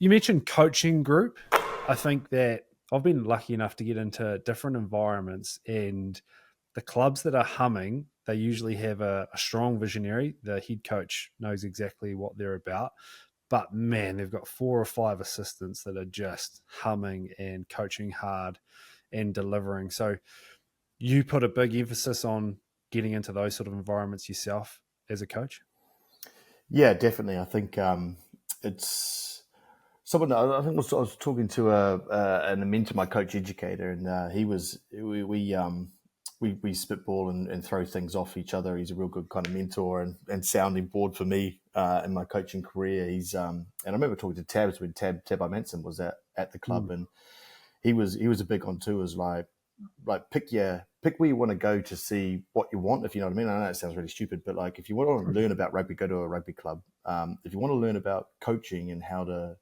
You mentioned coaching group. I think that I've been lucky enough to get into different environments, and the clubs that are humming, they usually have a strong visionary. The head coach knows exactly what they're about. But man, they've got 4 or 5 assistants that are just humming and coaching hard and delivering. So you put a big emphasis on getting into those sort of environments yourself as a coach? Yeah, definitely. I think it's someone. I think I was talking to a mentor, my coach educator, and he was we spitball and throw things off each other. He's a real good kind of mentor and sounding board for me in my coaching career. He's and I remember talking to Tabs when Tab Manson was at the club, and he was a big on too. Was like pick where you want to go to see what you want, if you know what I mean. I know it sounds really stupid, but like if you want to learn about rugby, go to a rugby club. If you want to learn about coaching and how to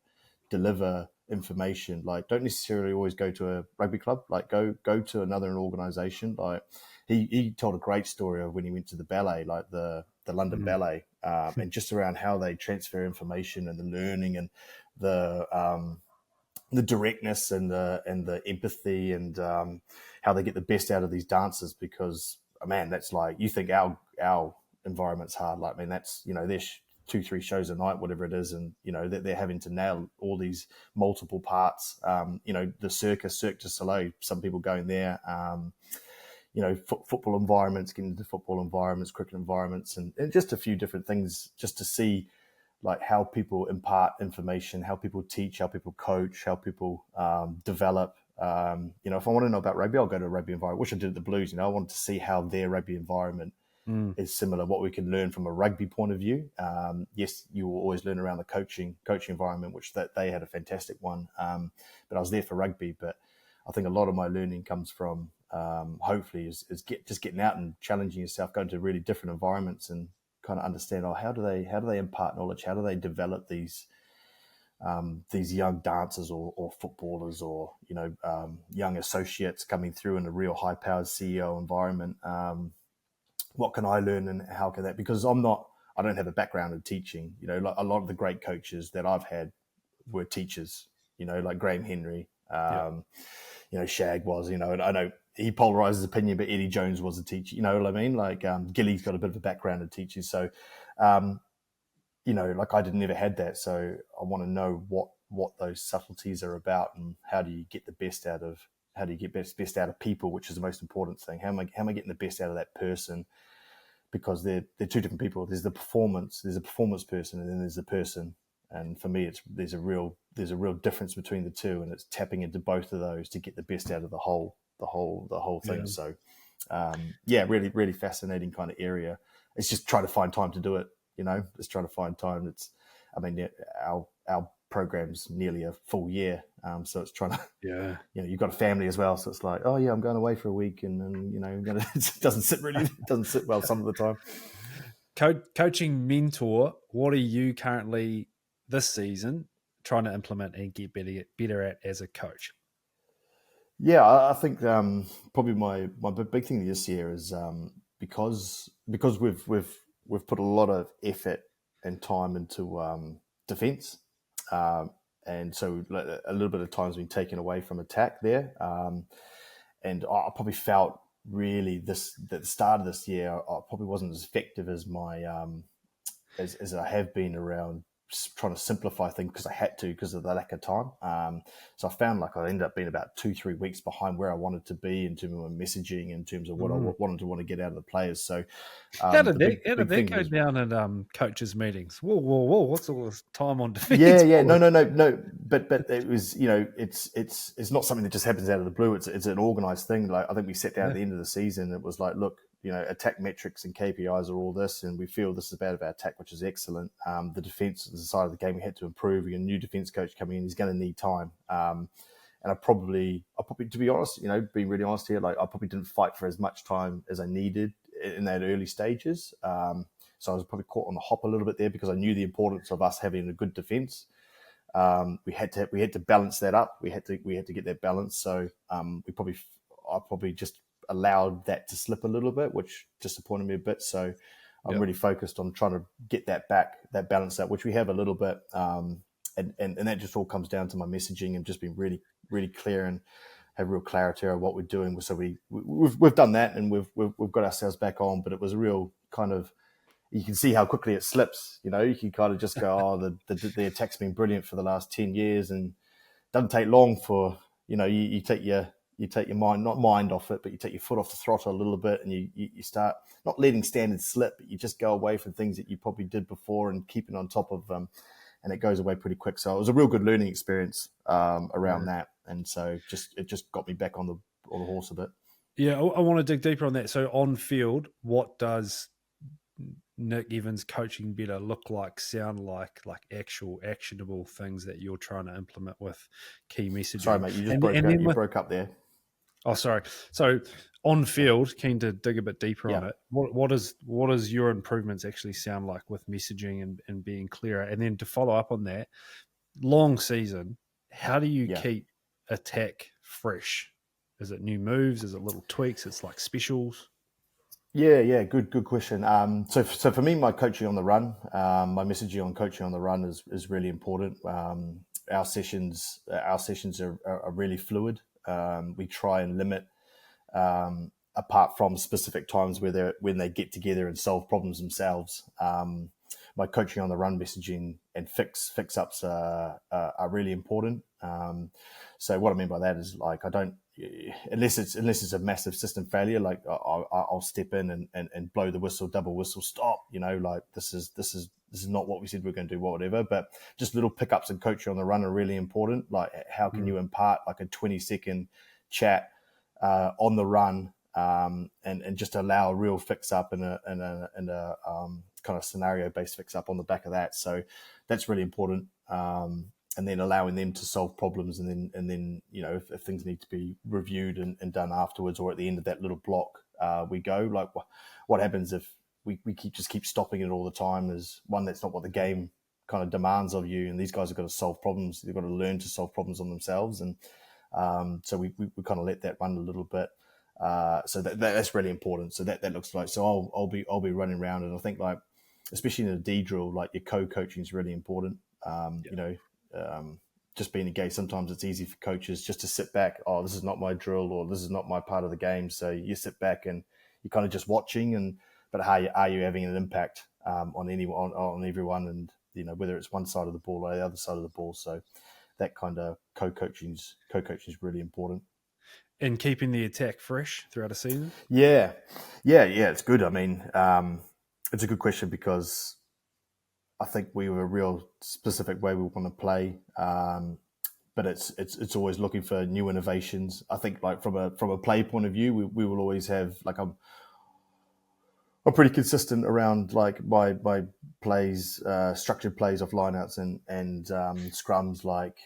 deliver information, like don't necessarily always go to a rugby club, like go to another organization. Like he told a great story of when he went to the ballet, like the London Ballet, and just around how they transfer information and the learning and the directness and the empathy and how they get the best out of these dancers. Because man, that's like, you think our environment's hard, like, I mean, that's, there's 2-3 shows a night, whatever it is, and they're having to nail all these multiple parts. The Cirque du Soleil, some people going there. Football environments, getting into football environments, cricket environments, and just a few different things just to see like how people impart information, how people teach, how people coach, how people develop. If I want to know about rugby, I'll go to a rugby environment, which I did at the Blues. I wanted to see how their rugby environment is similar, what we can learn from a rugby point of view. Yes, you will always learn around the coaching environment, which that they had a fantastic one. But I was there for rugby. But I think a lot of my learning comes from hopefully is just getting out and challenging yourself, going to really different environments and kind of understand, how do they impart knowledge? How do they develop these young dancers or footballers or young associates coming through in a real high-powered CEO environment? What can I learn and how can that? Because I don't have a background in teaching. Like a lot of the great coaches that I've had were teachers. Like Graham Henry. Shag was. And I know he polarized his opinion, but Eddie Jones was a teacher. You know what I mean? Like Gilly's got a bit of a background in teaching, so like I never had that. So I want to know what those subtleties are about and how do you get the best out of best out of people, which is the most important thing. How am I getting the best out of that person? Because they're two different people. There's a performance person, and then there's the person. And for me, there's a real difference between the two, and it's tapping into both of those to get the best out of the whole thing. Yeah. So, really, really fascinating kind of area. It's just trying to find time to do it. Just trying to find time. Our program's nearly a full year, so it's trying to. You've got a family as well, so it's like, oh yeah, I'm going away for a week, and then it doesn't sit well some of the time. Coaching mentor, what are you currently this season trying to implement and get better at as a coach? Yeah, I think probably my big thing this year is because we've put a lot of effort and time into defence, and so a little bit of time's been taken away from attack there, and I probably felt really at the start of this year I probably wasn't as effective as my as I have been around trying to simplify things because I had to because of the lack of time. So I found like I ended up being about 2-3 weeks behind where I wanted to be in terms of my messaging, in terms of what I wanted to get out of the players. So how did that go down at coaches meetings? Whoa! What's all this time on defense? Yeah. No. But it was it's not something that just happens out of the blue. It's an organized thing. Like I think we sat down at the end of the season. It was like, look, attack metrics and KPIs are all this, and we feel this is about our attack, which is excellent. The defense is the side of the game we had to improve. We got a new defense coach coming in; he's going to need time. And I probably, to be honest, being really honest here, like I probably didn't fight for as much time as I needed in that early stages. So I was probably caught on the hop a little bit there because I knew the importance of us having a good defense. We had to balance that up. We had to get that balance. So I probably just allowed that to slip a little bit, which disappointed me a bit. So I'm really focused on trying to get that back, that balance out, which we have a little bit. and that just all comes down to my messaging and just being really, really clear and have real clarity of what we're doing. So we've done that, and we've got ourselves back on. But it was a real kind of, you can see how quickly it slips. You know, you can kind of just go, oh, the attack's been brilliant for the last 10 years, and it doesn't take long for, you know, you take your mind, not mind off it, but you take your foot off the throttle a little bit, and you start not letting standards slip, but you just go away from things that you probably did before and keeping on top of them, and it goes away pretty quick. So it was a real good learning experience around that, and so it just got me back on the horse a bit. Yeah, I want to dig deeper on that. So on field, what does Nick Evans coaching better look like, sound like actual actionable things that you're trying to implement with key messaging? Sorry, mate, you just broke up there. Oh, sorry. So on field, keen to dig a bit deeper on it. What does your improvements actually sound like with messaging and being clearer? And then to follow up on that, long season, how do you keep attack fresh? Is it new moves? Is it little tweaks? It's like specials? Yeah, good question. So for me, my coaching on the run, my messaging on coaching on the run is really important. Our sessions are really fluid. We try and limit, apart from specific times when they get together and solve problems themselves. My coaching on the run messaging and fix ups are really important. So what I mean by that is, like, I don't, unless it's a massive system failure, like I'll step in and blow the whistle, double whistle, stop. You know, like this is not what we said we're going to do, whatever. But just little pickups and coaching on the run are really important. Like, how can you impart like a 20-second chat on the run, and just allow a real fix up and a kind of scenario based fix up on the back of that. So that's really important. And then allowing them to solve problems, and then you know, if things need to be reviewed and done afterwards, or at the end of that little block, we go. Like, what happens if we keep stopping it all the time? Is one, that's not what the game kind of demands of you, and these guys have got to solve problems. They've got to learn to solve problems on themselves, and so we kind of let that run a little bit. So that's really important. So that looks like, so I'll be running around, and I think, like, especially in a D drill, like, your co-coaching is really important. You know. Just being engaged, sometimes it's easy for coaches just to sit back. Oh, this is not my drill, or this is not my part of the game. So you sit back and you're kind of just watching. But how are you having an impact on anyone, on everyone, and you know, whether it's one side of the ball or the other side of the ball. So that kind of co-coaching is really important. And keeping the attack fresh throughout a season. Yeah, it's good. I mean, it's a good question, because I think we have a real specific way we want to play, but it's always looking for new innovations. I think, like, from a play point of view, we will always have, like, I'm pretty consistent around, like, my plays, structured plays off lineouts and scrums. Like,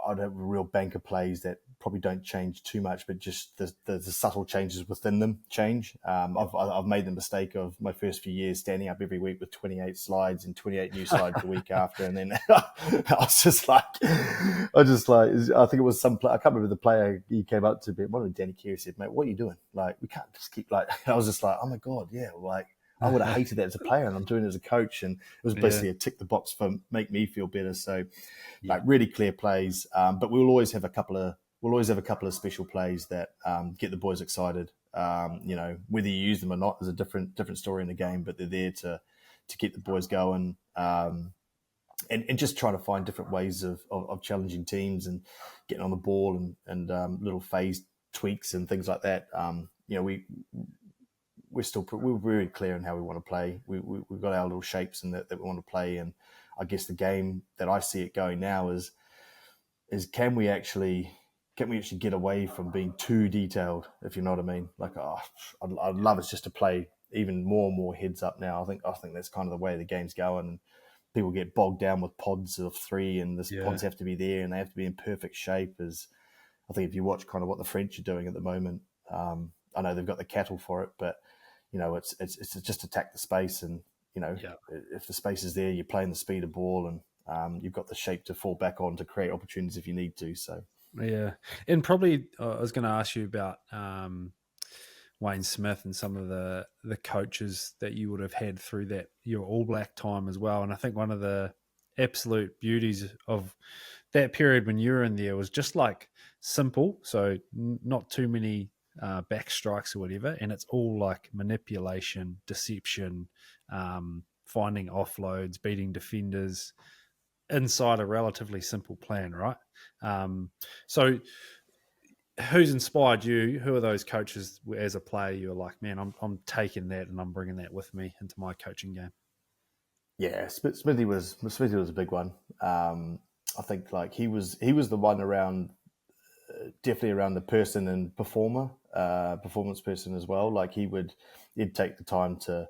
I'd have a real bank of plays that probably don't change too much, but just the subtle changes within them change. I've made the mistake of my first few years standing up every week with 28 slides and 28 new slides the week after, and then I think it was I can't remember the player, he came up to me, one of Danny Carey said, "Mate, what are you doing? Like, we can't just keep, like," I was just like, oh my God, yeah, like, I would have hated that as a player, and I'm doing it as a coach, and it was basically a tick the box for make me feel better. So, like, really clear plays, but we'll always have a couple of special plays that get the boys excited. You know, whether you use them or not is a different story in the game, but they're there to get the boys going, and just trying to find different ways of challenging teams and getting on the ball, and little phase tweaks and things like that. You know, we're very clear on how we want to play. We've got our little shapes and that we want to play. And I guess the game that I see it going now is can we actually get away from being too detailed, if you know what I mean? Like, I'd love us just to play even more and more heads up now. I think that's kind of the way the game's going. And people get bogged down with pods of 3, and the pods have to be there and they have to be in perfect shape. As I think if you watch kind of what the French are doing at the moment, I know they've got the cattle for it, but you know, it's just attack the space, and you know, if the space is there, you're playing the speed of ball, and you've got the shape to fall back on to create opportunities if you need to. So yeah, and probably I was going to ask you about Wayne Smith and some of the coaches that you would have had through that your All Black time as well. And I think one of the absolute beauties of that period when you were in there was just like simple, so not too many back strikes or whatever, and it's all like manipulation, deception, finding offloads, beating defenders inside a relatively simple plan, right? Um, so, who's inspired you? Who are those coaches as a player? You're like, man, I'm taking that and I'm bringing that with me into my coaching game. Yeah, Smithy was a big one. I think like he was the one around, definitely around the person and performance person as well. Like he'd take the time to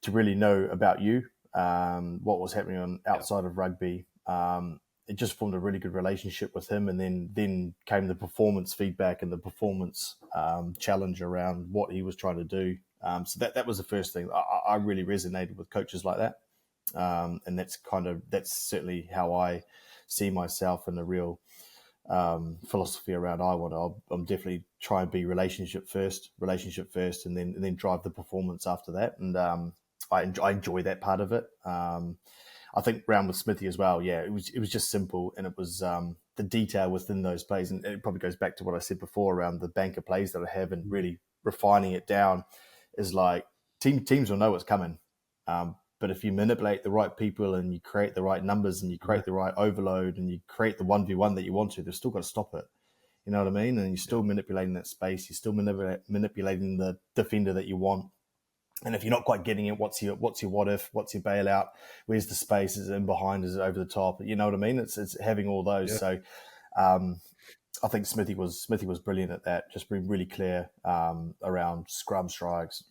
really know about you, what was happening on Yeah, outside of rugby. It just formed a really good relationship with him, and then came the performance feedback and the performance challenge around what he was trying to do. So that was the first thing. I really resonated with coaches like that, and that's certainly how I see myself in the real philosophy around I'm definitely try and be relationship first, and then drive the performance after that. And I enjoy that part of it. I think round with Smithy as well. Yeah, it was just simple, and it was the detail within those plays, and it probably goes back to what I said before around the bank of plays that I have, and really refining it down is like teams will know what's coming. But if you manipulate the right people and you create the right numbers and you create the right overload and you create the 1v1 that you want to, they've still got to stop it. You know what I mean? And you're still manipulating that space. You're still manipulating the defender that you want. And if you're not quite getting it, what's your what if? What's your bailout? Where's the space? Is it in behind? Is it over the top? You know what I mean? It's having all those. yeah, So I think Smithy was brilliant at that. Just being really clear around scrum strikes,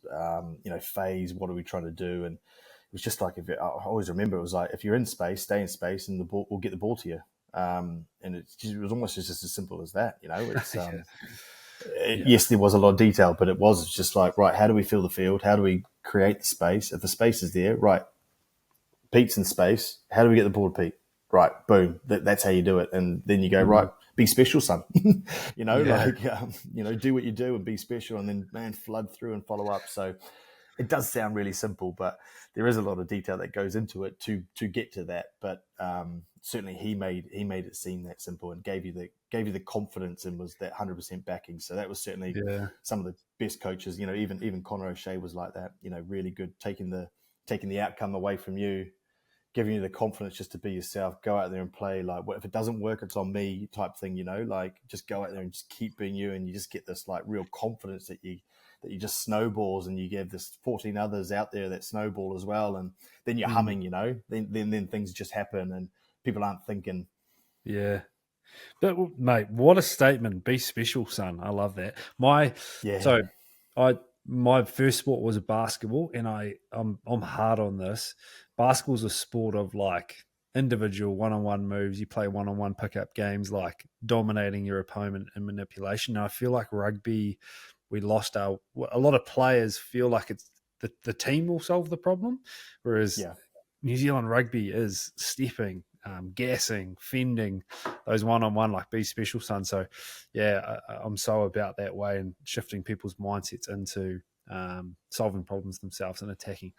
phase. What are we trying to do? And it was just like I always remember it was like if you're in space, stay in space, and the ball will get the ball to you. And it was almost just as simple as that. It's yeah, yeah, yes, there was a lot of detail, but it was just like, right, how do we fill the field? How do we create the space? If the space is there, right, Pete's in space. How do we get the ball to Pete? Right, boom. That's how you do it. And then you go, right, be special, son. yeah, Do what you do and be special, and then, man, flood through and follow up. So it does sound really simple, but there is a lot of detail that goes into it to get to that. But certainly he made it seem that simple and gave you the confidence and was that 100% backing. So that was certainly yeah. some of the best coaches. Even Conor O'Shea was like that. Really good, taking the outcome away from you, giving you the confidence just to be yourself, go out there and play. Like, if it doesn't work, it's on me type thing, like just go out there and just keep being you. And you just get this like real confidence that you just snowballs, and you give this 14 others out there that snowball as well. And then you're humming, then things just happen and people aren't thinking. Yeah. But mate, what a statement. Be special, son. I love that. Yeah. My first sport was basketball, and I'm hard on this. Basketball's a sport of like individual one-on-one moves. You play one-on-one pickup games, like dominating your opponent and manipulation. And I feel like rugby, we lost a lot of players feel like it's the team will solve the problem, whereas Yeah. New Zealand rugby is stepping, gassing, fending, those one-on-one, like be special, son. So, yeah, I'm so about that way and shifting people's mindsets into solving problems themselves and attacking.